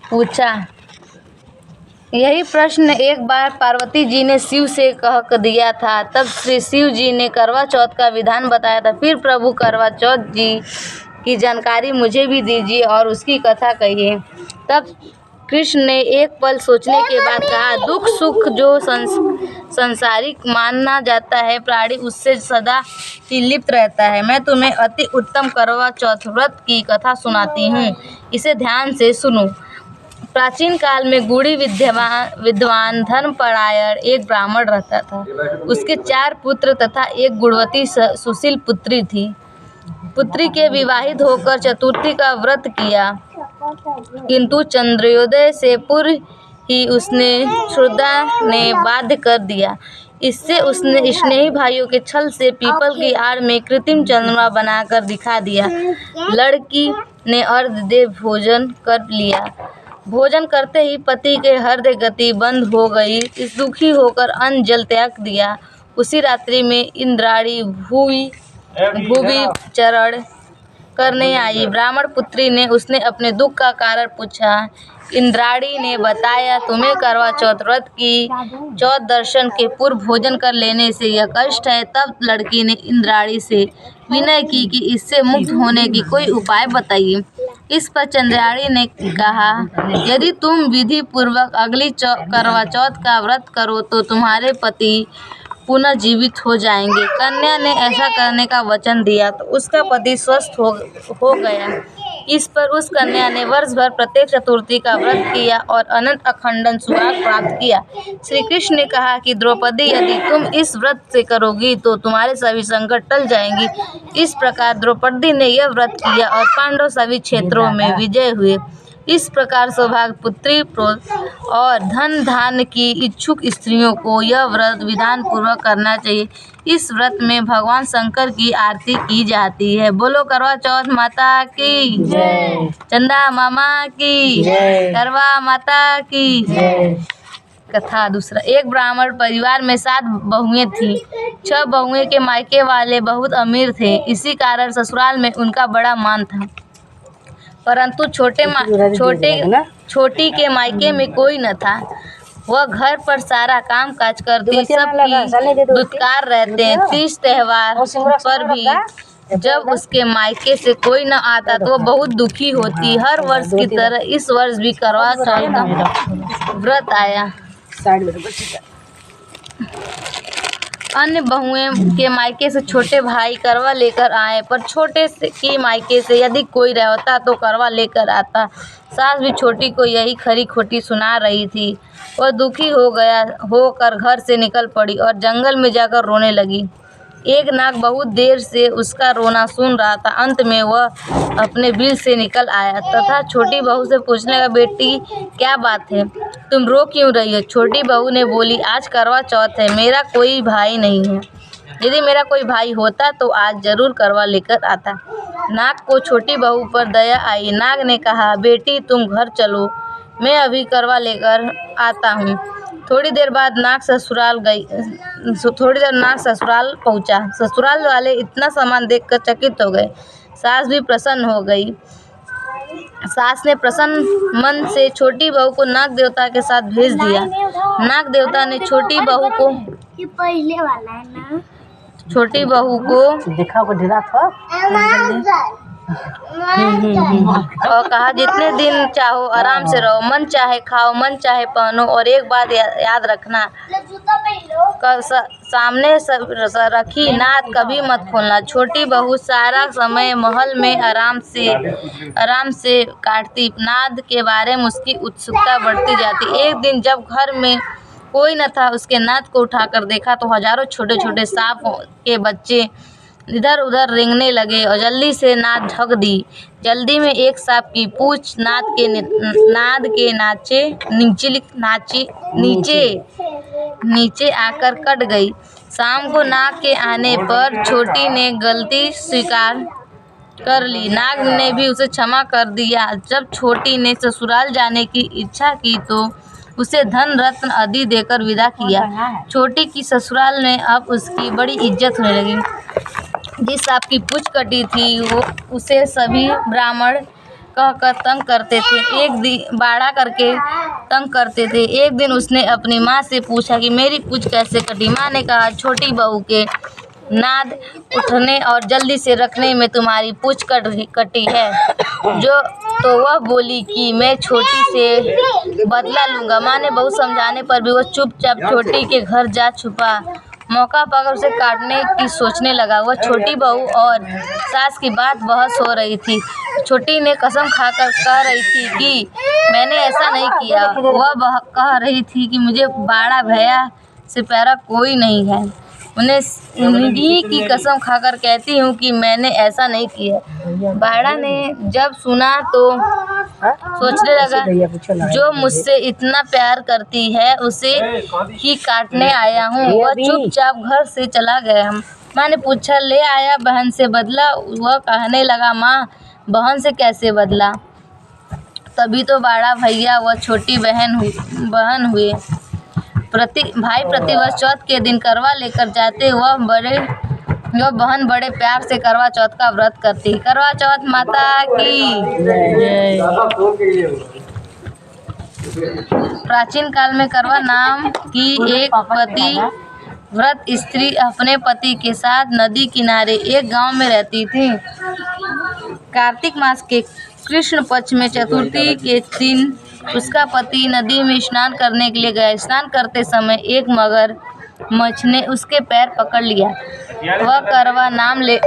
पूछा। यही प्रश्न एक बार पार्वती जी ने शिव से कह दिया था। तब श्री शिव जी ने करवा चौथ का विधान बताया था। फिर प्रभु करवा चौथ जी की जानकारी मुझे भी दीजिए और उसकी कथा कहिए। तब कृष्ण ने एक पल सोचने के बाद कहा, दुख सुख जो संसारिक माना जाता है प्राणी उससे सदा ही लिप्त रहता है। मैं तुम्हें अति उत्तम करवा चौथ व्रत की कथा सुनाती हूँ, इसे ध्यान से सुनो। प्राचीन काल में गुणी विद्वान धर्मपरायण एक ब्राह्मण रहता था। उसके 4 पुत्र तथा एक गुणवती सुशील पुत्री थी। पुत्री के विवाहित होकर चतुर्थी का व्रत किया, किंतु चंद्रोदय से पूर्व ही उसने क्षुधा ने बाध्य कर दिया। इससे उसने स्नेही भाइयों के छल से पीपल की आड़ में कृत्रिम चंद्रमा बनाकर दिखा दिया। लड़की ने अर्घ दे भोजन कर लिया। भोजन करते ही पति के हृदय गति बंद हो गई। इस दुखी होकर अन्न जल त्याग दिया। उसी रात्रि में इंद्राणी भूवि चरण करने आई। ब्राह्मण पुत्री ने उसने अपने दुख का कारण पूछा। इंद्राणी ने बताया, तुम्हें करवा चौथ व्रत की चौथ दर्शन के पूर्व भोजन कर लेने से यह कष्ट है। तब लड़की ने इंद्राणी से विनय की कि इससे मुक्त होने की कोई उपाय बताइए। इस पर चंद्राणी ने कहा, यदि तुम विधि पूर्वक अगली करवा चौथ का व्रत करो तो तुम्हारे पति पुनः जीवित हो जाएंगे। कन्या ने ऐसा करने का वचन दिया तो उसका पति स्वस्थ हो गया। इस पर उस कन्या ने वर्ष भर प्रत्येक चतुर्थी का व्रत किया और अनंत अखंडन सुहाग प्राप्त किया। श्री कृष्ण ने कहा कि द्रौपदी, यदि तुम इस व्रत से करोगी तो तुम्हारे सभी संकट टल जाएंगी। इस प्रकार द्रौपदी ने यह व्रत किया और पांडव सभी क्षेत्रों में विजय हुए। इस प्रकार सौभाग्य पुत्री और धन धान्य की इच्छुक स्त्रियों को यह व्रत विधान पूर्वक करना चाहिए। इस व्रत में भगवान शंकर की आरती की जाती है। बोलो करवा चौथ माता की जय, चंदा मामा की जय, करवा माता की जय। कथा दूसरा। एक ब्राह्मण परिवार में 7 बहुएं थीं। 6 बहुएं के मायके वाले बहुत अमीर थे। इसी कारण ससुराल में उनका बड़ा मान था, परंतु छोटी के मायके में कोई न था। वह घर पर सारा काम काज करती, सबकी दुत्कार रहते। 30 त्योहार पर भी जब उसके मायके से कोई न आता तो वह बहुत दुखी होती। हर वर्ष की तरह इस वर्ष भी करवा चौथ का व्रत आया। अन्य बहुएं के मायके से छोटे भाई करवा लेकर आए, पर छोटे की मायके से यदि कोई रहता तो करवा लेकर आता। सास भी छोटी को यही खरी खोटी सुना रही थी। वह दुखी होकर घर से निकल पड़ी और जंगल में जाकर रोने लगी। एक नाग बहुत देर से उसका रोना सुन रहा था। अंत में वह अपने बिल से निकल आया तथा छोटी बहू से पूछने लगा, बेटी क्या बात है, तुम रो क्यों रही हो? छोटी बहू ने बोली, आज करवा चौथ है, मेरा कोई भाई नहीं है। यदि मेरा कोई भाई होता तो आज जरूर करवा लेकर आता। नाग को छोटी बहू पर दया आई। नाग ने कहा, बेटी तुम घर चलो, मैं अभी करवा लेकर आता हूँ। थोड़ी देर नाग ससुराल पहुंचा। ससुराल वाले इतना सामान देखकर चकित हो गए। सास भी प्रसन्न हो गई। सास ने प्रसन्न मन से छोटी बहू को नाग देवता के साथ भेज दिया। नाग देवता ने छोटी बहू को और कहा, जितने दिन चाहो आराम से रहो, मन चाहे खाओ, मन चाहे पहनो, और एक बात याद रखना, सामने रखी नाद कभी मत खोलना। छोटी बहू सारा समय महल में आराम से काटती। नाद के बारे में उसकी उत्सुकता बढ़ती जाती। एक दिन जब घर में कोई न था, उसके नाद को उठाकर देखा तो हजारों छोटे छोटे सांप के बच्चे इधर उधर रेंगने लगे और जल्दी से नाद ढक दी। जल्दी में एक सांप की पूंछ नाद के नीचे आकर कट गई। शाम को नाग के आने पर छोटी ने गलती स्वीकार कर ली। नाग ने भी उसे क्षमा कर दिया। जब छोटी ने ससुराल जाने की इच्छा की तो उसे धन रत्न आदि देकर विदा किया। छोटी की ससुराल में अब उसकी बड़ी इज्जत होने लगी। जिस सांप की पूंछ कटी थी उसे सभी ब्राह्मण कहकर तंग करते थे। एक दिन बाड़ा करके तंग करते थे। एक दिन उसने अपनी माँ से पूछा कि मेरी पूँछ कैसे कटी। माँ ने कहा, छोटी बहू के नाद उठने और जल्दी से रखने में तुम्हारी पूँछ कटी है। तो वह बोली कि मैं छोटी से बदला लूँगा। माँ ने बहुत समझाने पर भी वह चुपचाप छोटी के घर जा छुपा। मौका पाकर उसे काटने की सोचने लगा। वह छोटी बहू और सास की बात बहस हो रही थी। छोटी ने कसम खाकर कह रही थी कि मैंने ऐसा नहीं किया। वह कह रही थी कि मुझे बाड़ा भैया से प्यारा कोई नहीं है। उन्हीं की कसम खाकर कहती हूँ कि मैंने ऐसा नहीं किया। बाड़ा ने जब सुना तो सोचने लगा, जो मुझसे इतना प्यार करती है उसे ही काटने आया हूँ। वह चुपचाप घर से चला गया। माँ ने पूछा, ले आया बहन से बदला? वह कहने लगा, माँ, बहन से कैसे बदला? तभी तो बाड़ा भैया व छोटी बहन हुए। भाई प्रतिवर्ष चौथ के दिन करवा लेकर जाते। वह बहन बड़े प्यार से करवा चौथ का व्रत करती। करवा चौथ माता की। प्राचीन काल में करवा नाम की एक पतिव्रत स्त्री अपने पति के साथ नदी किनारे एक गांव में रहती थी। कार्तिक मास के कृष्ण पक्ष में चतुर्थी के दिन उसका पति नदी में स्नान करने के लिए गया। स्नान करते समय एक मगरमच्छ ने उसके पैर पकड़ लिया। वह करवा नाम ले